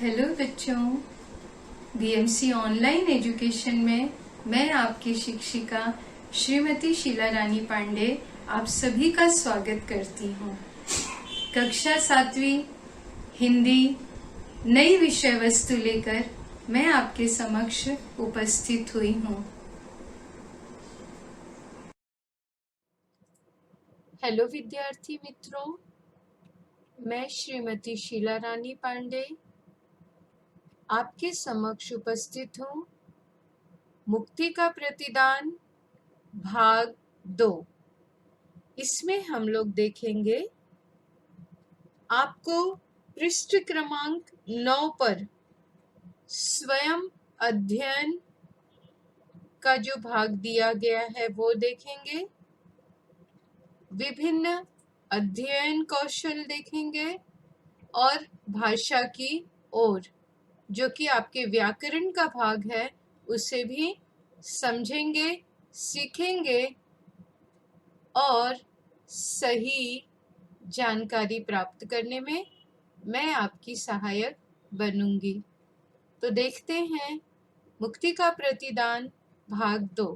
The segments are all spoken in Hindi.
हेलो बच्चों, बीएमसी ऑनलाइन एजुकेशन में मैं आपकी शिक्षिका श्रीमती शीला रानी पांडे आप सभी का स्वागत करती हूँ। कक्षा 7वीं हिंदी नई विषय वस्तु लेकर मैं आपके समक्ष उपस्थित हुई हूँ। हेलो विद्यार्थी मित्रों, मैं श्रीमती शीला रानी पांडे आपके समक्ष उपस्थित हूँ। मुक्ति का प्रतिदान भाग 2। इसमें हम लोग देखेंगे आपको पृष्ठ क्रमांक 9 पर स्वयं अध्ययन का जो भाग दिया गया है वो देखेंगे, विभिन्न अध्ययन कौशल देखेंगे और भाषा की ओर जो कि आपके व्याकरण का भाग है उसे भी समझेंगे, सीखेंगे और सही जानकारी प्राप्त करने में मैं आपकी सहायक बनूंगी। तो देखते हैं मुक्ति का प्रतिदान भाग 2।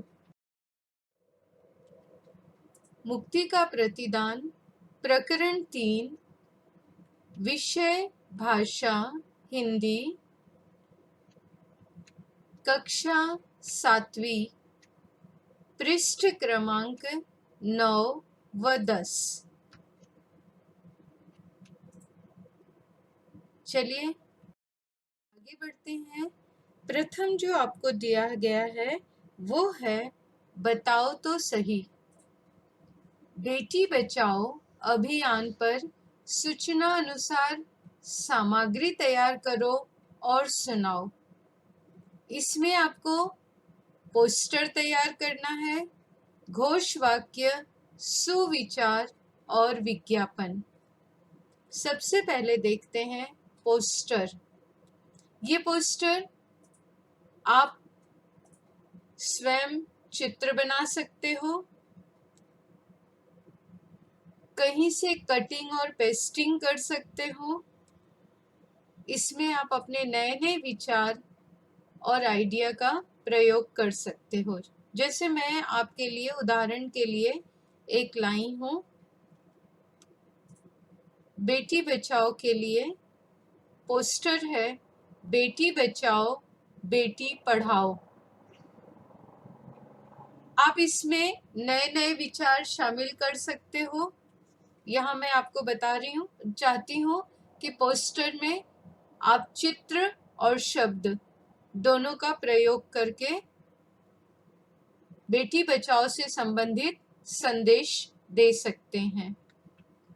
मुक्ति का प्रतिदान प्रकरण 3, विषय भाषा हिंदी, कक्षा 7वीं, पृष्ठ क्रमांक 9 व 10। चलिए आगे बढ़ते हैं। प्रथम जो आपको दिया गया है वो है बताओ तो सही। बेटी बचाओ अभियान पर सूचना अनुसार सामग्री तैयार करो और सुनाओ। इसमें आपको पोस्टर तैयार करना है, घोष वाक्य, सुविचार और विज्ञापन। सबसे पहले देखते हैं पोस्टर। ये पोस्टर आप स्वयं चित्र बना सकते हो, कहीं से कटिंग और पेस्टिंग कर सकते हो। इसमें आप अपने नए नए विचार और आइडिया का प्रयोग कर सकते हो। जैसे मैं आपके लिए उदाहरण के लिए एक लाई हूँ, बेटी बचाओ के लिए पोस्टर है, बेटी बचाओ बेटी पढ़ाओ। आप इसमें नए नए विचार शामिल कर सकते हो। यहाँ मैं आपको बता रही हूँ, चाहती हूँ कि पोस्टर में आप चित्र और शब्द दोनों का प्रयोग करके बेटी बचाओ से संबंधित संदेश दे सकते हैं।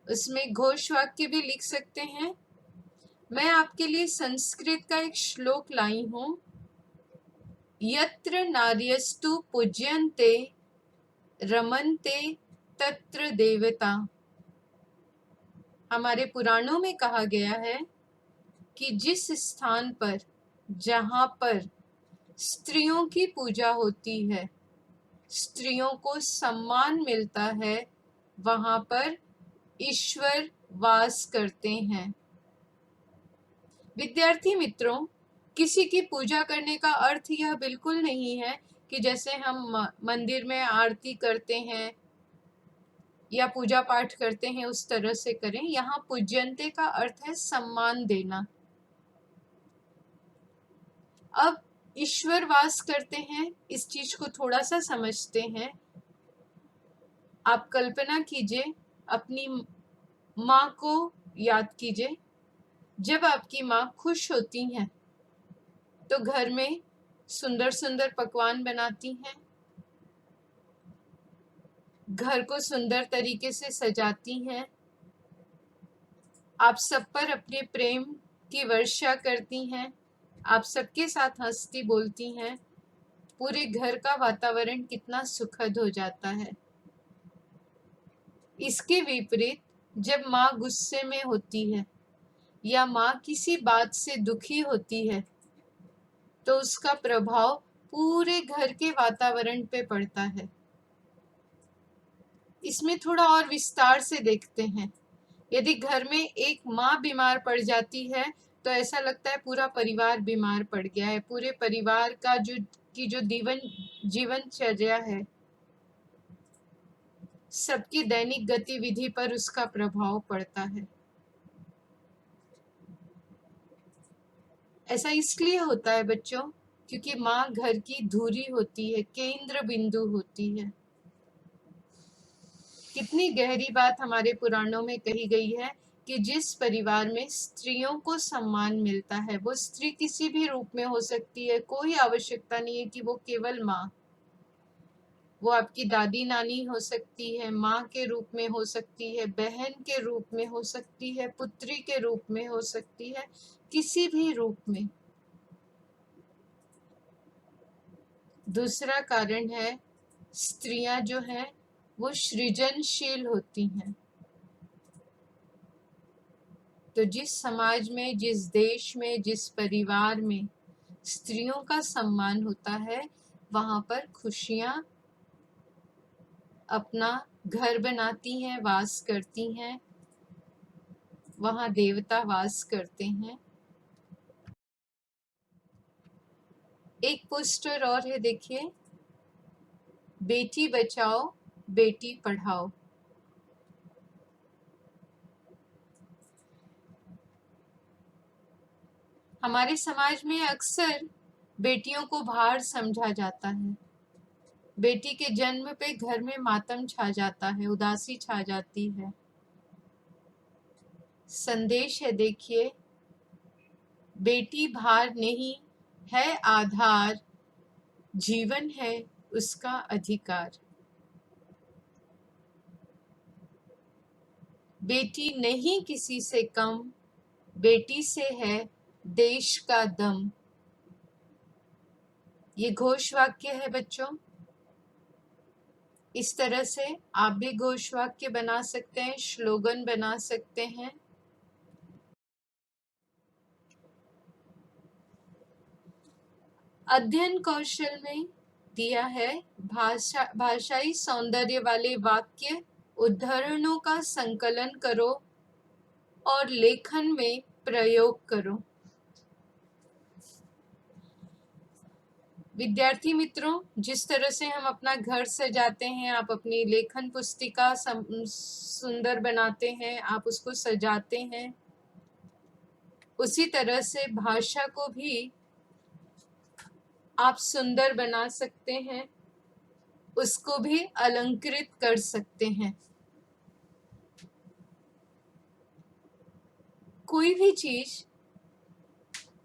उसमें घोष वाक्य भी लिख सकते हैं। मैं आपके लिए संस्कृत का एक श्लोक लाई हूँ, यत्र नार्यस्तु पूज्यन्ते रमन्ते तत्र देवता। हमारे पुराणों में कहा गया है कि जिस स्थान पर जहाँ पर स्त्रियों की पूजा होती है, स्त्रियों को सम्मान मिलता है, वहाँ पर ईश्वर वास करते हैं। विद्यार्थी मित्रों, किसी की पूजा करने का अर्थ यह बिल्कुल नहीं है कि जैसे हम मंदिर में आरती करते हैं या पूजा पाठ करते हैं उस तरह से करें। यहाँ पूज्यन्ते का अर्थ है सम्मान देना। अब ईश्वर वास करते हैं, इस चीज को थोड़ा सा समझते हैं। आप कल्पना कीजिए, अपनी माँ को याद कीजिए। जब आपकी माँ खुश होती हैं तो घर में सुंदर सुंदर पकवान बनाती हैं, घर को सुंदर तरीके से सजाती हैं, आप सब पर अपने प्रेम की वर्षा करती हैं, आप सबके साथ हंसती बोलती हैं। पूरे घर का वातावरण कितना सुखद हो जाता है। इसके विपरीत जब माँ गुस्से में होती है या माँ किसी बात से दुखी होती है तो उसका प्रभाव पूरे घर के वातावरण पे पड़ता है। इसमें थोड़ा और विस्तार से देखते हैं। यदि घर में एक माँ बीमार पड़ जाती है तो ऐसा लगता है पूरा परिवार बीमार पड़ गया है। पूरे परिवार का जो जीवनचर्या है, सबकी दैनिक गतिविधि पर उसका प्रभाव पड़ता है। ऐसा इसलिए होता है बच्चों, क्योंकि माँ घर की धुरी होती है, केंद्र बिंदु होती है। कितनी गहरी बात हमारे पुराणों में कही गई है कि जिस परिवार में स्त्रियों को सम्मान मिलता है, वो स्त्री किसी भी रूप में हो सकती है। कोई आवश्यकता नहीं है कि वो केवल माँ, वो आपकी दादी नानी हो सकती है, माँ के रूप में हो सकती है, बहन के रूप में हो सकती है, पुत्री के रूप में हो सकती है, किसी भी रूप में। दूसरा कारण है, स्त्रियां जो हैं वो सृजनशील होती हैं। तो जिस समाज में, जिस देश में, जिस परिवार में स्त्रियों का सम्मान होता है, वहां पर खुशियां अपना घर बनाती हैं, वास करती हैं, वहां देवता वास करते हैं। एक पोस्टर और है, देखिए, बेटी बचाओ बेटी पढ़ाओ। हमारे समाज में अक्सर बेटियों को भार समझा जाता है। बेटी के जन्म पे घर में मातम छा जाता है, उदासी छा जाती है। संदेश है, देखिए, बेटी भार नहीं है आधार, जीवन है उसका अधिकार। बेटी नहीं किसी से कम, बेटी से है देश का दम। ये घोष वाक्य है बच्चों। इस तरह से आप भी घोष वाक्य बना सकते हैं, स्लोगन बना सकते हैं। अध्ययन कौशल में दिया है, भाषाई सौंदर्य वाले वाक्य उदाहरणों का संकलन करो और लेखन में प्रयोग करो। विद्यार्थी मित्रों, जिस तरह से हम अपना घर सजाते हैं, आप अपनी लेखन पुस्तिका सुंदर बनाते हैं, आप उसको सजाते हैं, उसी तरह से भाषा को भी आप सुंदर बना सकते हैं, उसको भी अलंकृत कर सकते हैं। कोई भी चीज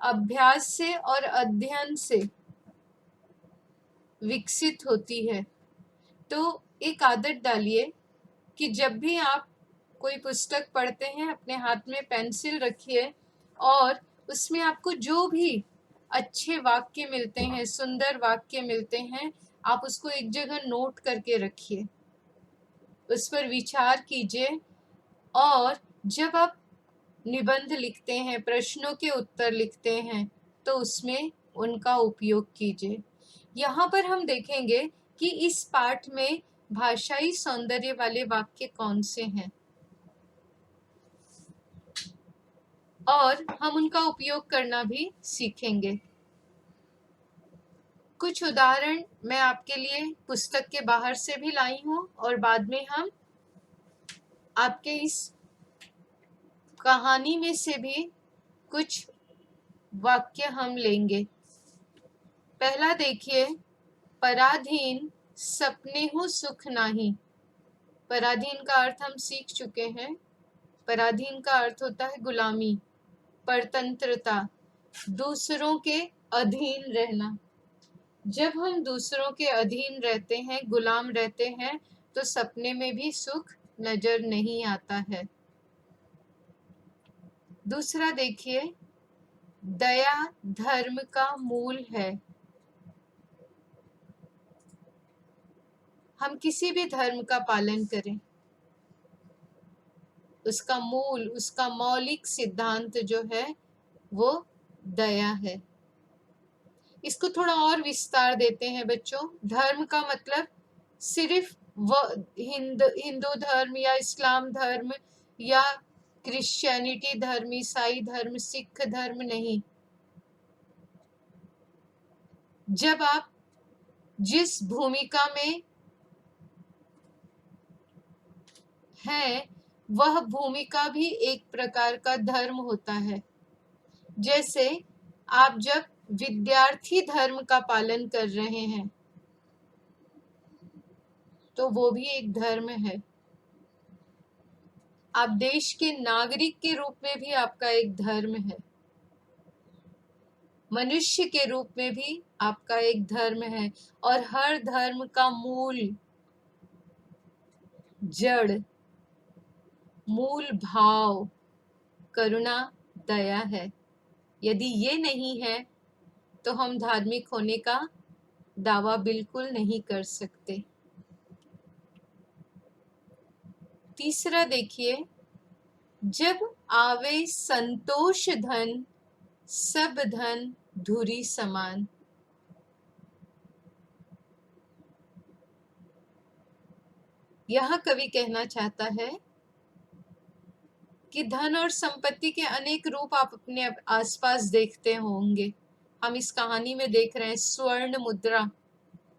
अभ्यास से और अध्ययन से विकसित होती है। तो एक आदत डालिए कि जब भी आप कोई पुस्तक पढ़ते हैं, अपने हाथ में पेंसिल रखिए और उसमें आपको जो भी अच्छे वाक्य मिलते हैं, सुंदर वाक्य मिलते हैं, आप उसको एक जगह नोट करके रखिए, उस पर विचार कीजिए और जब आप निबंध लिखते हैं, प्रश्नों के उत्तर लिखते हैं, तो उसमें उनका उपयोग कीजिए। यहाँ पर हम देखेंगे कि इस पाठ में भाषाई सौंदर्य वाले वाक्य कौन से हैं और हम उनका उपयोग करना भी सीखेंगे। कुछ उदाहरण मैं आपके लिए पुस्तक के बाहर से भी लाई हूँ और बाद में हम आपके इस कहानी में से भी कुछ वाक्य हम लेंगे। पहला देखिए, पराधीन सपने हो सुख नाही। पराधीन का अर्थ हम सीख चुके हैं। पराधीन का अर्थ होता है गुलामी, परतंत्रता, दूसरों के अधीन रहना। जब हम दूसरों के अधीन रहते हैं, गुलाम रहते हैं, तो सपने में भी सुख नजर नहीं आता है। दूसरा देखिए, दया धर्म का मूल है। हम किसी भी धर्म का पालन करें, उसका मूल, उसका मौलिक सिद्धांत जो है वो दया है। इसको थोड़ा और विस्तार देते हैं बच्चों। धर्म का मतलब सिर्फ हिंदू धर्म या इस्लाम धर्म या क्रिश्चियनिटी धर्म, ईसाई धर्म, सिख धर्म नहीं। जब आप जिस भूमिका में हैं, वह भूमिका भी एक प्रकार का धर्म होता है। जैसे आप जब विद्यार्थी धर्म का पालन कर रहे हैं तो वो भी एक धर्म है। आप देश के नागरिक के रूप में भी आपका एक धर्म है। मनुष्य के रूप में भी आपका एक धर्म है। और हर धर्म का मूल जड़, मूल भाव करुणा, दया है। यदि ये नहीं है तो हम धार्मिक होने का दावा बिल्कुल नहीं कर सकते। तीसरा देखिए, जब आवे संतोष धन, सब धन धुरी समान। यह कवि कहना चाहता है कि धन और संपत्ति के अनेक रूप आप अपने आसपास देखते होंगे। हम इस कहानी में देख रहे हैं स्वर्ण मुद्रा,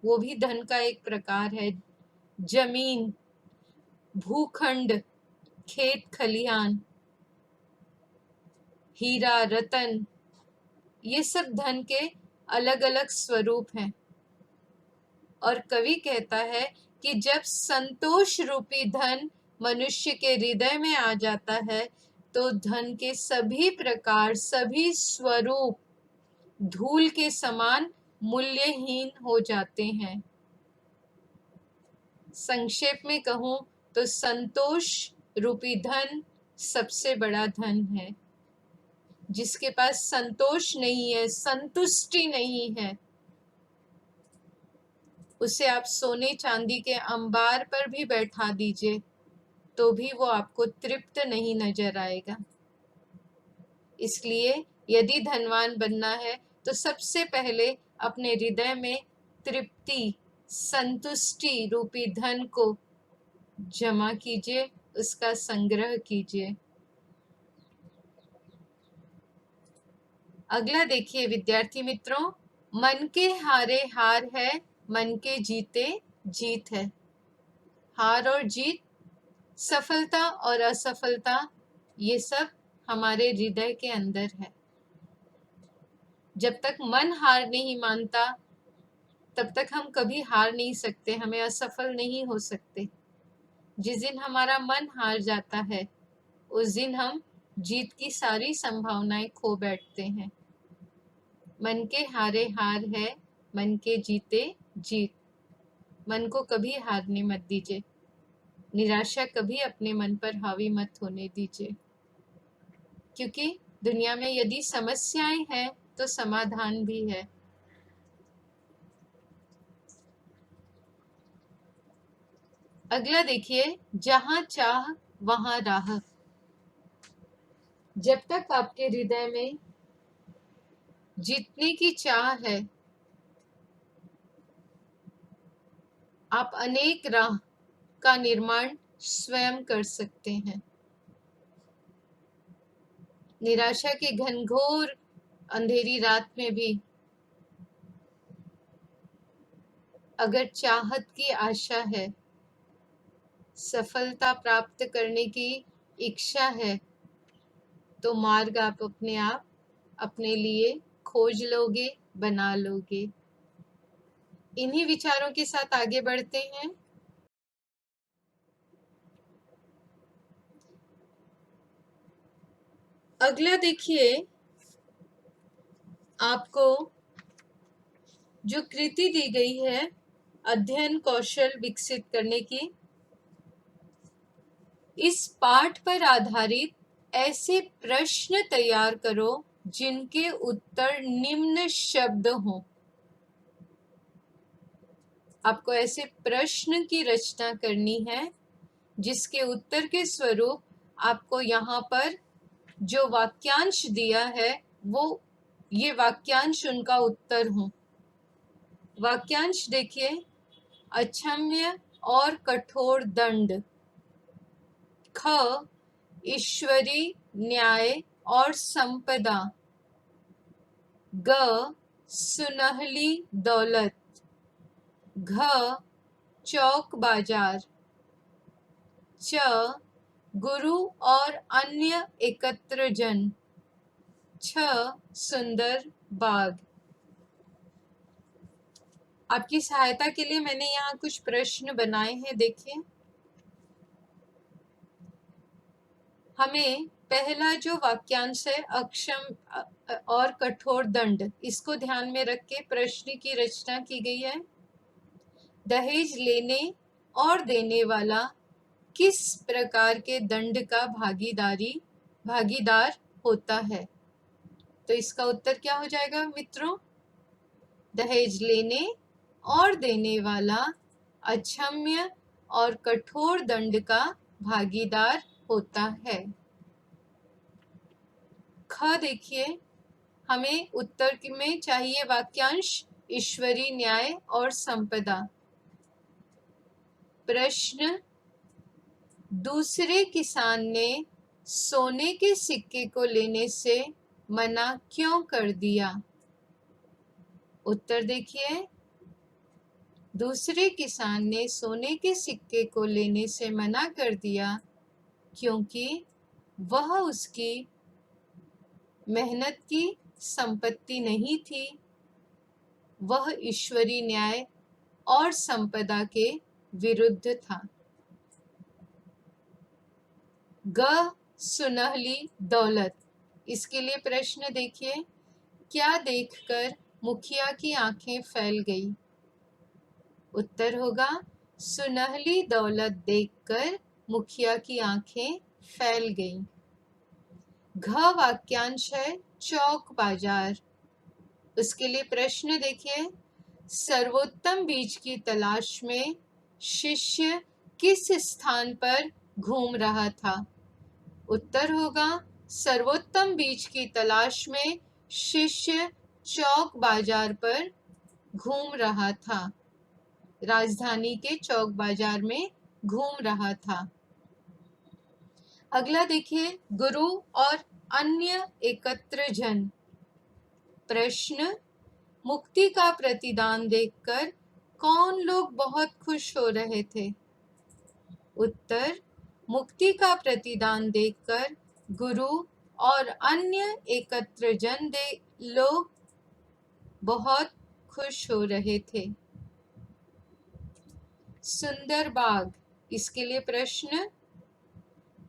वो भी धन का एक प्रकार है। जमीन, भूखंड, खेत खलिहान, हीरा, रतन, ये सब धन के अलग अलग स्वरूप हैं। और कवि कहता है कि जब संतोष रूपी धन मनुष्य के हृदय में आ जाता है तो धन के सभी प्रकार, सभी स्वरूप धूल के समान मूल्यहीन हो जाते हैं। संक्षेप में कहूं तो संतोष रूपी धन सबसे बड़ा धन है। जिसके पास संतोष नहीं है, संतुष्टि नहीं है, उसे आप सोने चांदी के अंबार पर भी बैठा दीजिए तो भी वो आपको तृप्त नहीं नजर आएगा। इसलिए यदि धनवान बनना है तो सबसे पहले अपने हृदय में तृप्ति, संतुष्टि रूपी धन को जमा कीजिए, उसका संग्रह कीजिए। अगला देखिए विद्यार्थी मित्रों, मन के हारे हार है, मन के जीते जीत है। हार और जीत, सफलता और असफलता, ये सब हमारे हृदय के अंदर है। जब तक मन हार नहीं मानता तब तक हम कभी हार नहीं सकते, हमें असफल नहीं हो सकते। जिस दिन हमारा मन हार जाता है उस दिन हम जीत की सारी संभावनाएं खो बैठते हैं। मन के हारे हार है, मन के जीते जीत। मन को कभी हारने मत दीजिए, निराशा कभी अपने मन पर हावी मत होने दीजिए, क्योंकि दुनिया में यदि समस्याएं हैं तो समाधान भी है। अगला देखिए, जहां चाह वहां राह। जब तक आपके हृदय में जीतने की चाह है, आप अनेक राह का निर्माण स्वयं कर सकते हैं। निराशा के घनघोर अंधेरी रात में भी अगर चाहत की आशा है, सफलता प्राप्त करने की इच्छा है, तो मार्ग आप अपने लिए खोज लोगे, बना लोगे। इन्हीं विचारों के साथ आगे बढ़ते हैं। अगला देखिए, आपको जो कृति दी गई है अध्ययन कौशल विकसित करने की, इस पाठ पर आधारित ऐसे प्रश्न तैयार करो जिनके उत्तर निम्न शब्द हों। आपको ऐसे प्रश्न की रचना करनी है जिसके उत्तर के स्वरूप आपको यहाँ पर जो वाक्यांश दिया है वो ये वाक्यांश उनका उत्तर हो। वाक्यांश देखिए, अक्षम्य और कठोर दंड, ख ईश्वरी न्याय और संपदा। ग सुनहली दौलत। घ चौक बाजार। च गुरु और अन्य एकत्र जन। छ सुंदर बाग। आपकी सहायता के लिए मैंने यहाँ कुछ प्रश्न बनाए हैं, देखिए। हमें पहला जो वाक्यांश है अक्षम और कठोर दंड, इसको ध्यान में रख के प्रश्न की रचना की गई है। दहेज लेने और देने वाला किस प्रकार के दंड का भागीदार होता है? तो इसका उत्तर क्या हो जाएगा मित्रों? दहेज लेने और देने वाला अक्षम्य और कठोर दंड का भागीदार होता है। ख देखिए, हमें उत्तर में चाहिए वाक्यांश ईश्वरी न्याय और संपदा। प्रश्न, दूसरे किसान ने सोने के सिक्के को लेने से मना क्यों कर दिया? उत्तर देखिए, दूसरे किसान ने सोने के सिक्के को लेने से मना कर दिया क्योंकि वह उसकी मेहनत की संपत्ति नहीं थी, वह ईश्वरी न्याय और संपदा के विरुद्ध था। ग सुनहली दौलत, इसके लिए प्रश्न देखिए, क्या देखकर मुखिया की आंखें फैल गई? उत्तर होगा सुनहली दौलत देखकर मुखिया की आंखें फैल गईं। घ वाक्यांश है चौक बाजार, उसके लिए प्रश्न देखिए, सर्वोत्तम बीज की तलाश में शिष्य किस स्थान पर घूम रहा था? उत्तर होगा सर्वोत्तम बीज की तलाश में शिष्य चौक बाजार पर घूम रहा था, राजधानी के चौक बाजार में घूम रहा था। अगला देखिए, गुरु और अन्य एकत्र जन। प्रश्न, मुक्ति का प्रतिदान देखकर कौन लोग बहुत खुश हो रहे थे? उत्तर, मुक्ति का प्रतिदान देखकर गुरु और अन्य एकत्र जन लोग बहुत खुश हो रहे थे। सुंदर बाग, इसके लिए प्रश्न,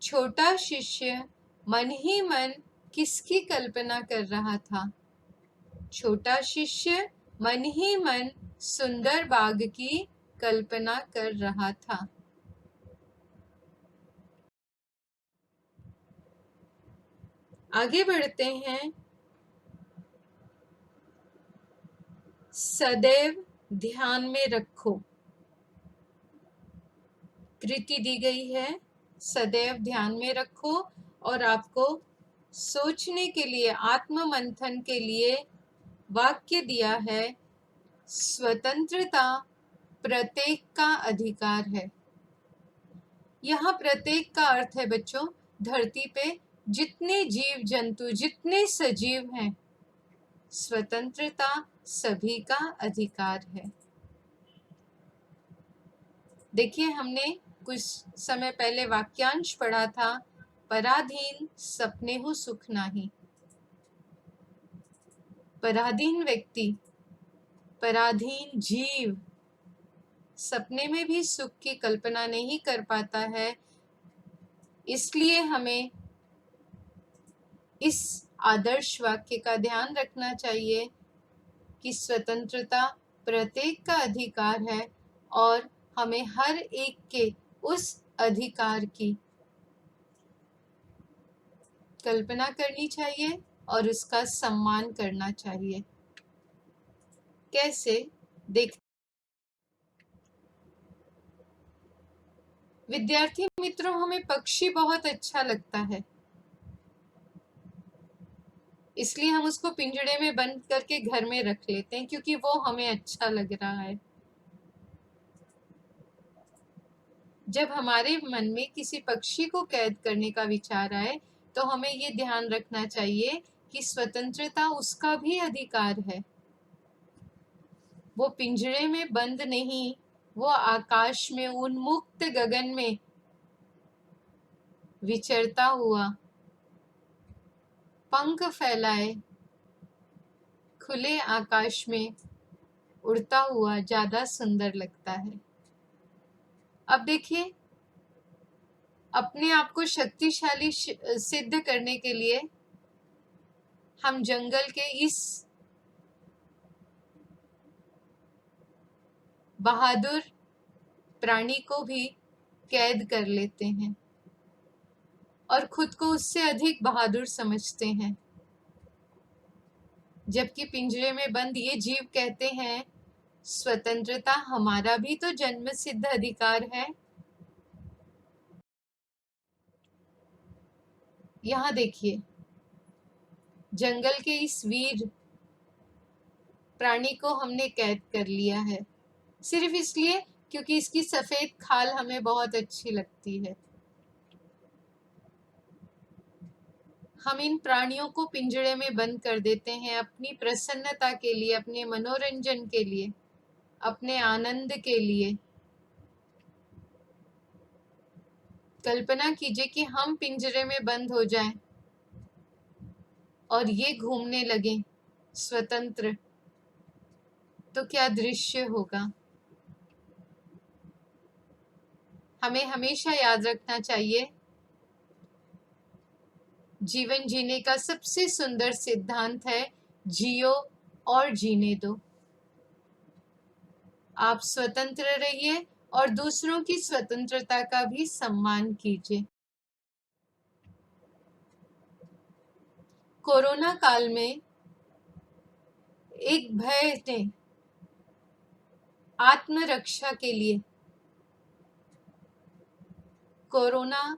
छोटा शिष्य मन ही मन किसकी कल्पना कर रहा था? छोटा शिष्य मन ही मन सुंदर बाग की कल्पना कर रहा था। आगे बढ़ते हैं। सदैव ध्यान में रखो, कृति दी गई है, सदैव ध्यान में रखो, और आपको सोचने के लिए, आत्म मंथन के लिए वाक्य दिया है, स्वतंत्रता प्रत्येक का अधिकार है। यहाँ प्रत्येक का अर्थ है बच्चों, धरती पे जितने जीव जंतु, जितने सजीव हैं, स्वतंत्रता सभी का अधिकार है। देखिए, हमने कुछ समय पहले वाक्यांश पढ़ा था, पराधीन सपने हो सुख नाही। पराधीन व्यक्ति, पराधीन जीव सपने में भी सुख की कल्पना नहीं कर पाता है। इसलिए हमें इस आदर्श वाक्य का ध्यान रखना चाहिए कि स्वतंत्रता प्रत्येक का अधिकार है और हमें हर एक के उस अधिकार की कल्पना करनी चाहिए और उसका सम्मान करना चाहिए। कैसे? देख, विद्यार्थी मित्रों, हमें पक्षी बहुत अच्छा लगता है, इसलिए हम उसको पिंजड़े में बंद करके घर में रख लेते हैं क्योंकि वो हमें अच्छा लग रहा है। जब हमारे मन में किसी पक्षी को कैद करने का विचार आए तो हमें ये ध्यान रखना चाहिए कि स्वतंत्रता उसका भी अधिकार है। वो पिंजरे में बंद नहीं, वो आकाश में उन्मुक्त गगन में विचरता हुआ पंख फैलाए खुले आकाश में उड़ता हुआ ज्यादा सुंदर लगता है। अब देखिए, अपने आप को शक्तिशाली सिद्ध करने के लिए हम जंगल के इस बहादुर प्राणी को भी कैद कर लेते हैं और खुद को उससे अधिक बहादुर समझते हैं, जबकि पिंजरे में बंद ये जीव कहते हैं स्वतंत्रता हमारा भी तो जन्म सिद्ध अधिकार है। यहाँ देखिए, जंगल के इस वीर प्राणी को हमने कैद कर लिया है सिर्फ इसलिए क्योंकि इसकी सफेद खाल हमें बहुत अच्छी लगती है। हम इन प्राणियों को पिंजरे में बंद कर देते हैं अपनी प्रसन्नता के लिए, अपने मनोरंजन के लिए, अपने आनंद के लिए। कल्पना कीजिए कि हम पिंजरे में बंद हो जाएं और ये घूमने लगे स्वतंत्र, तो क्या दृश्य होगा। हमें हमेशा याद रखना चाहिए, जीवन जीने का सबसे सुंदर सिद्धांत है जियो और जीने दो। आप स्वतंत्र रहिए और दूसरों की स्वतंत्रता का भी सम्मान कीजिए। कोरोना काल में एक भय ने आत्मरक्षा के लिए कोरोना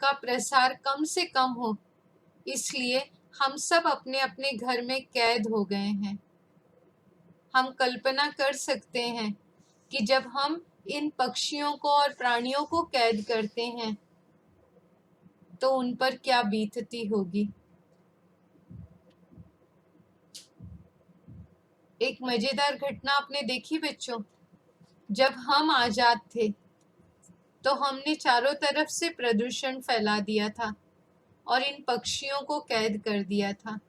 का प्रसार कम से कम हो, इसलिए हम सब अपने अपने घर में कैद हो गए हैं। हम कल्पना कर सकते हैं कि जब हम इन पक्षियों को और प्राणियों को कैद करते हैं तो उन पर क्या बीतती होगी। एक मजेदार घटना आपने देखी बच्चों, जब हम आजाद थे तो हमने चारों तरफ से प्रदूषण फैला दिया था और इन पक्षियों को कैद कर दिया था।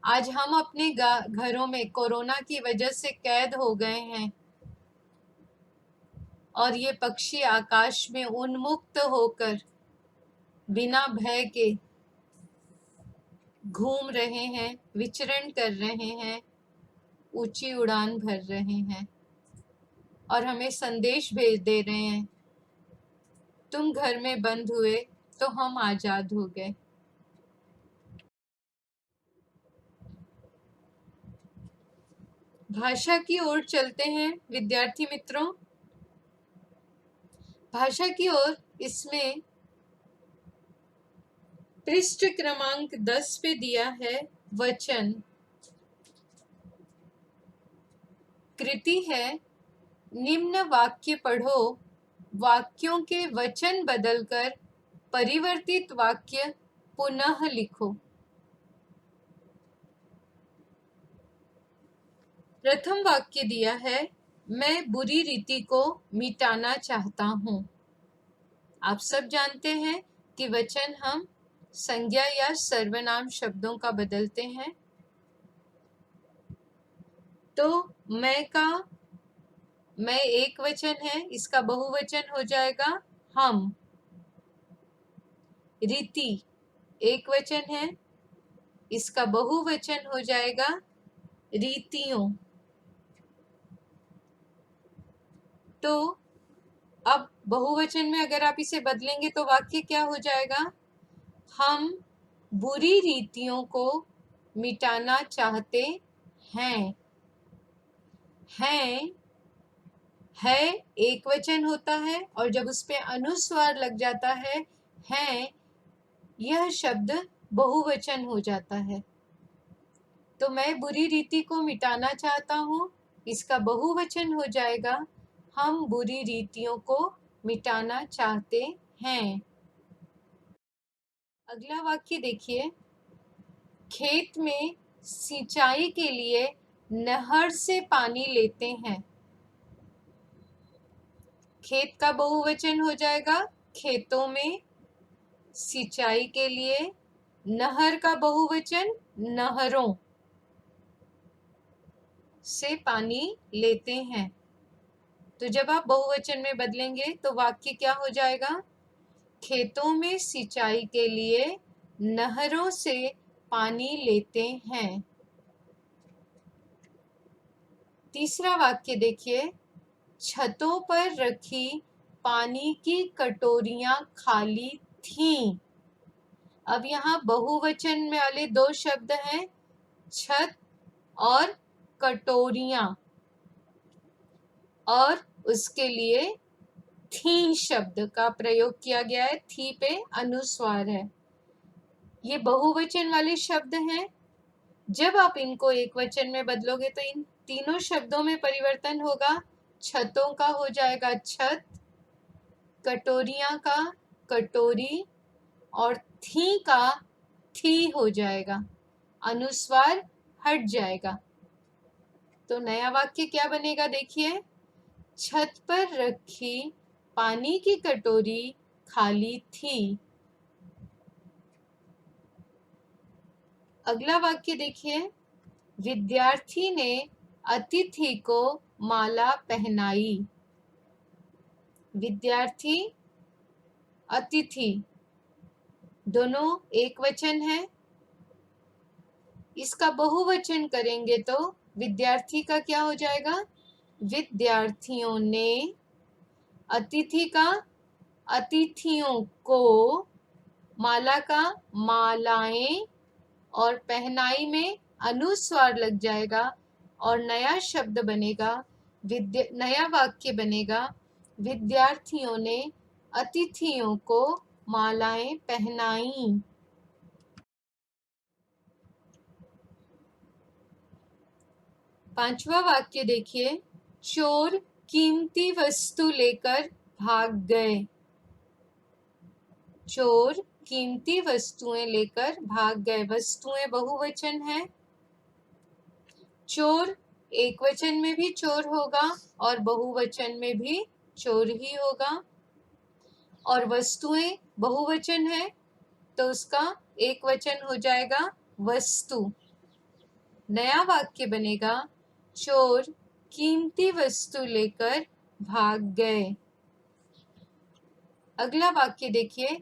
आज हम अपने घरों में कोरोना की वजह से कैद हो गए हैं और ये पक्षी आकाश में उन्मुक्त होकर बिना भय के घूम रहे हैं, विचरण कर रहे हैं, ऊंची उड़ान भर रहे हैं और हमें संदेश भेज दे रहे हैं, तुम घर में बंद हुए तो हम आजाद हो गए। भाषा की ओर चलते हैं विद्यार्थी मित्रों। भाषा की ओर इसमें पृष्ठ क्रमांक 10 पे दिया है वचन। कृति है निम्न वाक्य पढ़ो, वाक्यों के वचन बदलकर परिवर्तित वाक्य पुनः लिखो। प्रथम वाक्य दिया है मैं बुरी रीति को मिटाना चाहता हूं। आप सब जानते हैं कि वचन हम संज्ञा या सर्वनाम शब्दों का बदलते हैं। तो मैं एक वचन है, इसका बहुवचन हो जाएगा हम। रीति एक वचन है, इसका बहुवचन हो जाएगा रीतियों। तो अब बहुवचन में अगर आप इसे बदलेंगे तो वाक्य क्या हो जाएगा, हम बुरी रीतियों को मिटाना चाहते हैं। है एक वचन होता है और जब उस पे अनुस्वार लग जाता है यह शब्द बहुवचन हो जाता है। तो मैं बुरी रीति को मिटाना चाहता हूँ, इसका बहुवचन हो जाएगा हम बुरी रीतियों को मिटाना चाहते हैं। अगला वाक्य देखिए, खेत में सिंचाई के लिए नहर से पानी लेते हैं। खेत का बहुवचन हो जाएगा खेतों में, सिंचाई के लिए नहर का बहुवचन नहरों से पानी लेते हैं। तो जब आप बहुवचन में बदलेंगे तो वाक्य क्या हो जाएगा, खेतों में सिंचाई के लिए नहरों से पानी लेते हैं। तीसरा वाक्य देखिए, छतों पर रखी पानी की कटोरियां खाली थीं। अब यहाँ बहुवचन में वाले दो शब्द हैं, छत और कटोरियां, और उसके लिए थी शब्द का प्रयोग किया गया है। थी पे अनुस्वार है। ये बहुवचन वाले शब्द हैं। जब आप इनको एक वचन में बदलोगे तो इन तीनों शब्दों में परिवर्तन होगा। छतों का हो जाएगा छत, कटोरियां का कटोरी, और थी का थी हो जाएगा, अनुस्वार हट जाएगा। तो नया वाक्य क्या बनेगा देखिए, छत पर रखी पानी की कटोरी खाली थी। अगला वाक्य देखिए, विद्यार्थी ने अतिथि को माला पहनाई। विद्यार्थी, अतिथि दोनों एक वचन है। इसका बहुवचन करेंगे तो विद्यार्थी का क्या हो जाएगा, विद्यार्थियों ने, अतिथि का अतिथियों को, माला का मालाएं, और पहनाई में अनुस्वार लग जाएगा और नया शब्द बनेगा, नया वाक्य बनेगा, विद्यार्थियों ने अतिथियों को मालाएं पहनाई। पांचवा वाक्य देखिए, चोर कीमती वस्तु लेकर भाग गए। चोर कीमती वस्तुएं लेकर भाग गए। वस्तुएं बहुवचन है। चोर एक वचन में भी चोर होगा और बहुवचन में भी चोर ही होगा, और वस्तुएं बहुवचन है तो उसका एक वचन हो जाएगा वस्तु। नया वाक्य बनेगा, चोर कीमती वस्तु लेकर भाग गए। अगला वाक्य देखिए,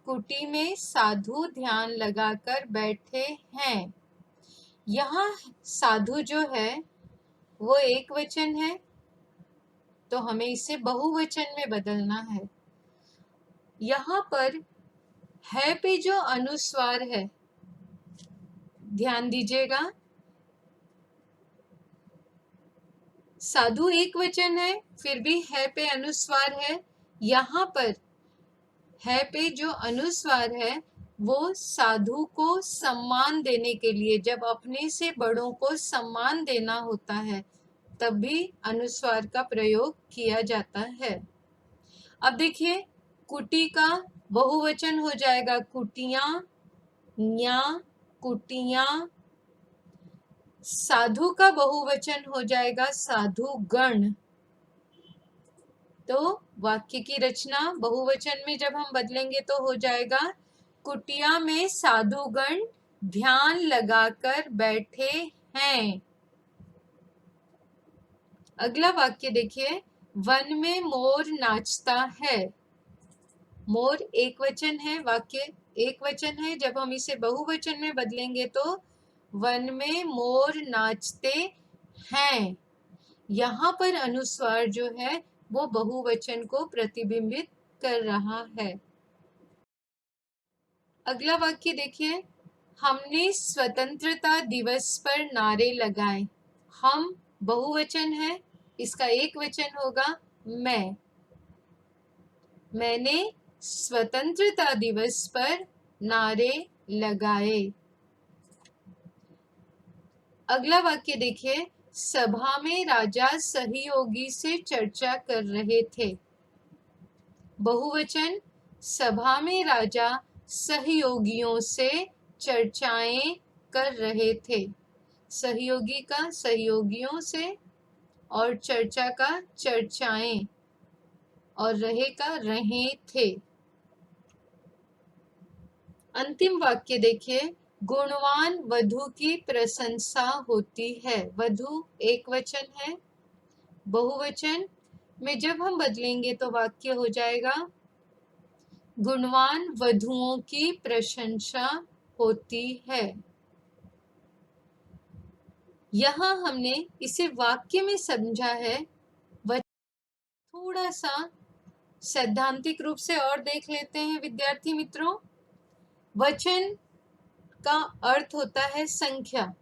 कुटी में साधु ध्यान लगाकर बैठे हैं। यहाँ साधु जो है वो एक वचन है, तो हमें इसे बहुवचन में बदलना है। यहाँ पर है पे जो अनुस्वार है, ध्यान दीजिएगा, साधु एक वचन है फिर भी है पे अनुस्वार है। यहाँ पर है पे जो अनुस्वार है वो साधु को सम्मान देने के लिए, जब अपने से बड़ों को सम्मान देना होता है तब भी अनुस्वार का प्रयोग किया जाता है। अब देखिए, कुटी का बहुवचन हो जाएगा कुटियां या कुटियां। साधु का बहुवचन हो जाएगा साधुगण। तो वाक्य की रचना बहुवचन में जब हम बदलेंगे तो हो जाएगा, कुटिया में साधुगण ध्यान लगाकर बैठे हैं। अगला वाक्य देखिए, वन में मोर नाचता है। मोर एक वचन है, वाक्य एक वचन है। जब हम इसे बहुवचन में बदलेंगे तो वन में मोर नाचते हैं। यहाँ पर अनुस्वार जो है वो बहुवचन को प्रतिबिंबित कर रहा है। अगला वाक्य देखिए, हमने स्वतंत्रता दिवस पर नारे लगाए। हम बहुवचन है, इसका एक वचन होगा मैं। मैंने स्वतंत्रता दिवस पर नारे लगाए। अगला वाक्य देखिए, सभा में राजा सहयोगी से चर्चा कर रहे थे। बहुवचन, सभा में राजा सहयोगियों से चर्चाएं कर रहे थे। सहयोगी का सहयोगियों से, और चर्चा का चर्चाएं, और रहे का रहे थे। अंतिम वाक्य देखिए, गुणवान वधु की प्रशंसा होती है। वधु एक वचन है, बहुवचन में जब हम बदलेंगे तो वाक्य हो जाएगा गुणवान वधुओं की प्रशंसा होती है। यहां हमने इसे वाक्य में समझा है। थोड़ा सा सैद्धांतिक रूप से और देख लेते हैं विद्यार्थी मित्रों। वचन का अर्थ होता है संख्या,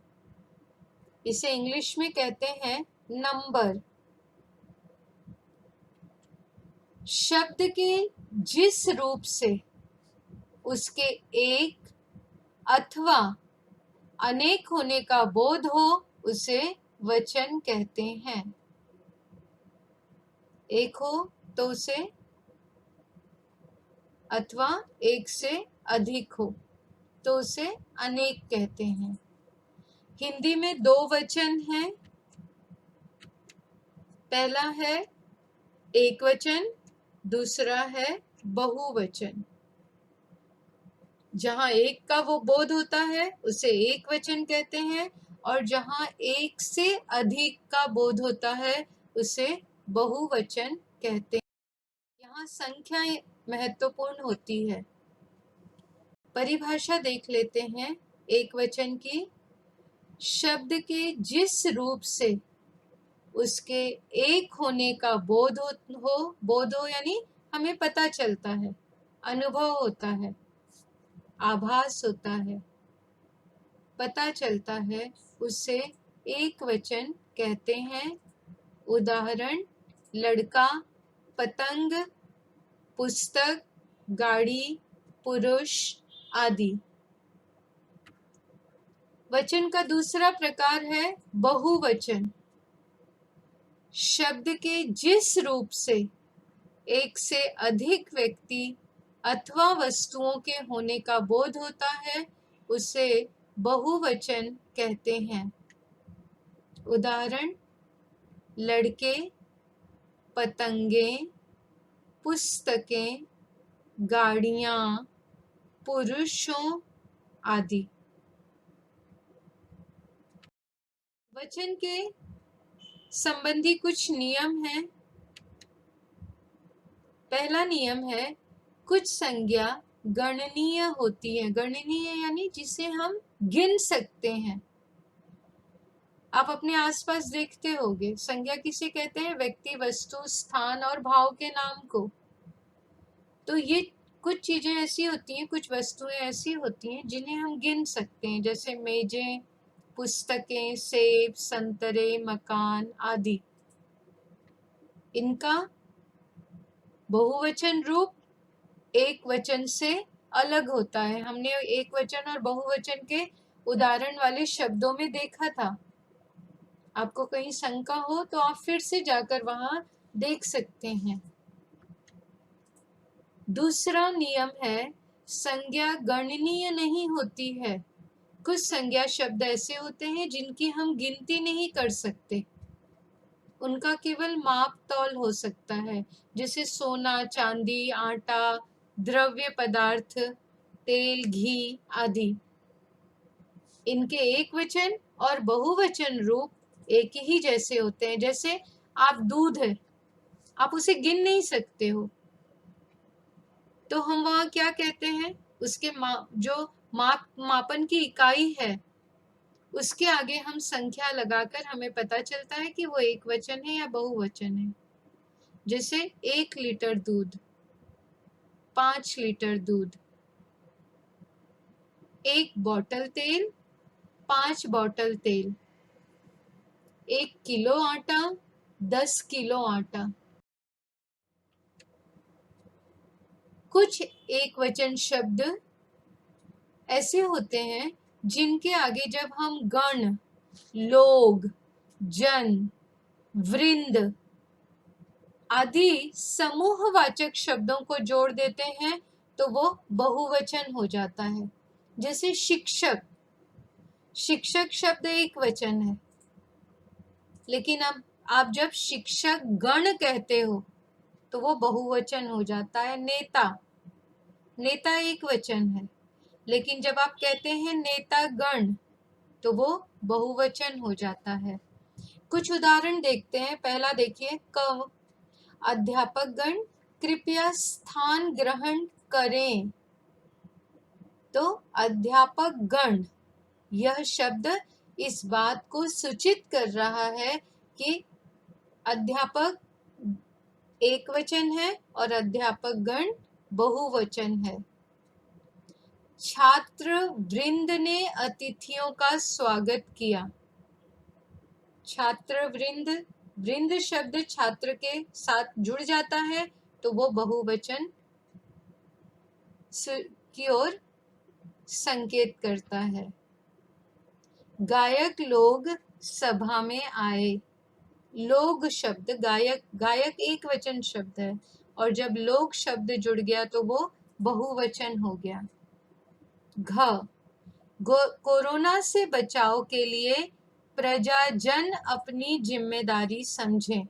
इसे इंग्लिश में कहते हैं नंबर। शब्द के जिस रूप से उसके एक अथवा अनेक होने का बोध हो उसे वचन कहते हैं। एक हो तो उसे, अथवा एक से अधिक हो तो उसे अनेक कहते हैं। हिंदी में दो वचन हैं। पहला है एक वचन, दूसरा है बहुवचन। जहां एक का वो बोध होता है उसे एक वचन कहते हैं, और जहां एक से अधिक का बोध होता है उसे बहुवचन कहते हैं। यहाँ संख्या महत्वपूर्ण होती है। परिभाषा देख लेते हैं एक वचन की। शब्द के जिस रूप से उसके एक होने का बोध हो यानी हमें पता चलता है, अनुभव होता है, आभास होता है, पता चलता है, उससे एक वचन कहते हैं। उदाहरण, लड़का, पतंग, पुस्तक, गाड़ी, पुरुष आदि। वचन का दूसरा प्रकार है बहुवचन। शब्द के जिस रूप से एक से अधिक व्यक्ति अथवा वस्तुओं के होने का बोध होता है उसे बहुवचन कहते हैं। उदाहरण, लड़के, पतंगें, पुस्तकें, गाड़ियां, पुरुषों आदि। वचन के संबंधी कुछ नियम हैं। पहला नियम है, कुछ संज्ञा गणनीय होती है। गणनीय यानी जिसे हम गिन सकते हैं। आप अपने आसपास देखते होंगे, संज्ञा किसे कहते हैं? व्यक्ति, वस्तु, स्थान और भाव के नाम को। तो ये कुछ चीजें ऐसी होती हैं, कुछ वस्तुएं ऐसी होती हैं जिन्हें हम गिन सकते हैं, जैसे मेजें, पुस्तकें, सेब, संतरे, मकान आदि। इनका बहुवचन रूप एक वचन से अलग होता है। हमने एक वचन और बहुवचन के उदाहरण वाले शब्दों में देखा था। आपको कहीं शंका हो तो आप फिर से जाकर वहां देख सकते हैं। दूसरा नियम है, संज्ञा गणनीय नहीं होती है। कुछ संज्ञा शब्द ऐसे होते हैं जिनकी हम गिनती नहीं कर सकते, उनका केवल माप तौल हो सकता है, जैसे सोना, चांदी, आटा, द्रव्य पदार्थ, तेल, घी आदि। इनके एक वचन और बहुवचन रूप एक ही जैसे होते हैं। जैसे आप दूध है, आप उसे गिन नहीं सकते हो, तो हम वहां क्या कहते हैं? उसके जो मापन की इकाई है उसके आगे हम संख्या लगाकर हमें पता चलता है कि वो एक वचन है या बहुवचन है। जैसे 1 लीटर दूध, 5 लीटर दूध, 1 बॉटल तेल, 5 बॉटल तेल, 1 किलो आटा, 10 किलो आटा। कुछ एक वचन शब्द ऐसे होते हैं जिनके आगे जब हम गण, लोग, जन, वृंद आदि समूहवाचक शब्दों को जोड़ देते हैं तो वो बहुवचन हो जाता है। जैसे शिक्षक, शिक्षक शब्द एक वचन है, लेकिन अब आप जब शिक्षक गण कहते हो तो वो बहुवचन हो जाता है। नेता, नेता एक वचन है, लेकिन जब आप कहते हैं नेता गण तो वो बहुवचन हो जाता है। कुछ उदाहरण देखते हैं। पहला देखिए, क, अध्यापक गण कृपया स्थान ग्रहण करें। तो अध्यापक गण, यह शब्द इस बात को सूचित कर रहा है कि अध्यापक एक वचन है और अध्यापक गण बहुवचन है। छात्र वृंद ने अतिथियों का स्वागत किया। छात्र वृंद, वृंद शब्द छात्र के साथ जुड़ जाता है तो वो बहुवचन की ओर संकेत करता है। गायक लोग सभा में आए। लोग शब्द, गायक, गायक एक वचन शब्द है और जब लोग शब्द जुड़ गया तो वो बहुवचन हो गया। घ, कोरोना से बचाव के लिए प्रजाजन अपनी जिम्मेदारी समझें।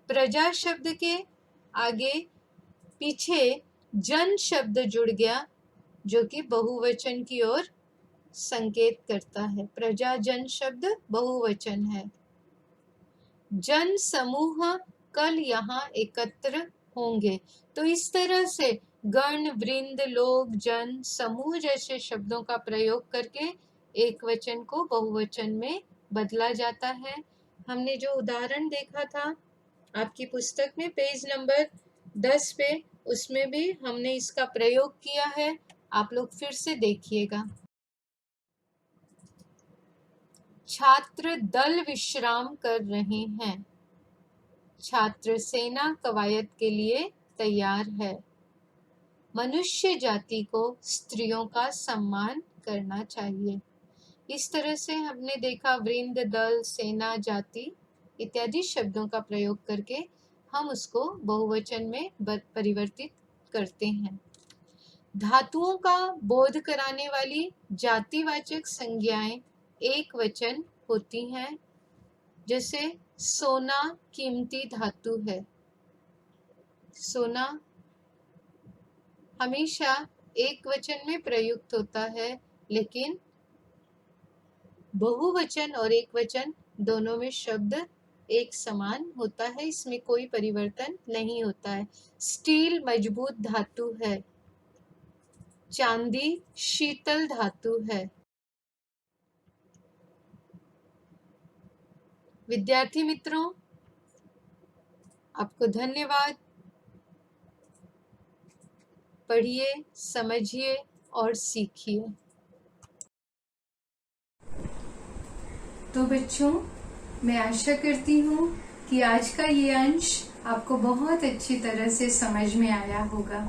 प्रजा शब्द के आगे पीछे जन शब्द जुड़ गया जो कि बहुवचन की ओर संकेत करता है। प्रजाजन शब्द बहुवचन है। जन समूह कल यहाँ एकत्र होंगे। तो इस तरह से गण, वृंद, लोग, जन, समूह जैसे शब्दों का प्रयोग करके एक वचन को बहुवचन में बदला जाता है। हमने जो उदाहरण देखा था आपकी पुस्तक में पेज नंबर 10 पे, उसमें भी हमने इसका प्रयोग किया है। आप लोग फिर से देखिएगा। छात्र दल विश्राम कर रहे हैं। छात्र सेना कवायद के लिए तैयार है। मनुष्य जाति को स्त्रियों का सम्मान करना चाहिए। इस तरह से हमने देखा वृंद, दल, सेना, जाति इत्यादि शब्दों का प्रयोग करके हम उसको बहुवचन में परिवर्तित करते हैं। धातुओं का बोध कराने वाली जातिवाचक संज्ञाएं एक वचन होती हैं। जैसे सोना कीमती धातु है। सोना हमेशा एक वचन में प्रयुक्त होता है, लेकिन बहुवचन और एक वचन दोनों में शब्द एक समान होता है, इसमें कोई परिवर्तन नहीं होता है। स्टील मजबूत धातु है। चांदी शीतल धातु है। विद्यार्थी मित्रों, आपको धन्यवाद। पढ़िए, समझिए और सीखिए। तो बच्चों, मैं आशा करती हूँ कि आज का ये अंश आपको बहुत अच्छी तरह से समझ में आया होगा।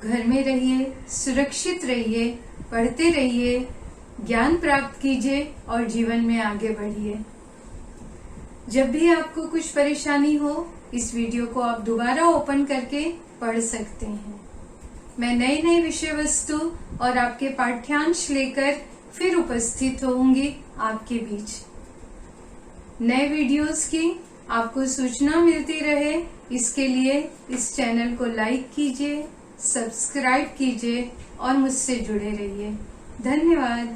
घर में रहिए, सुरक्षित रहिए, पढ़ते रहिए, ज्ञान प्राप्त कीजिए और जीवन में आगे बढ़िए। जब भी आपको कुछ परेशानी हो, इस वीडियो को आप दोबारा ओपन करके पढ़ सकते हैं। मैं नए नए विषय वस्तु और आपके पाठ्यांश लेकर फिर उपस्थित होंगी आपके बीच। नए वीडियोस की आपको सूचना मिलती रहे, इसके लिए इस चैनल को लाइक कीजिए, सब्सक्राइब कीजिए और मुझसे जुड़े रहिए। धन्यवाद।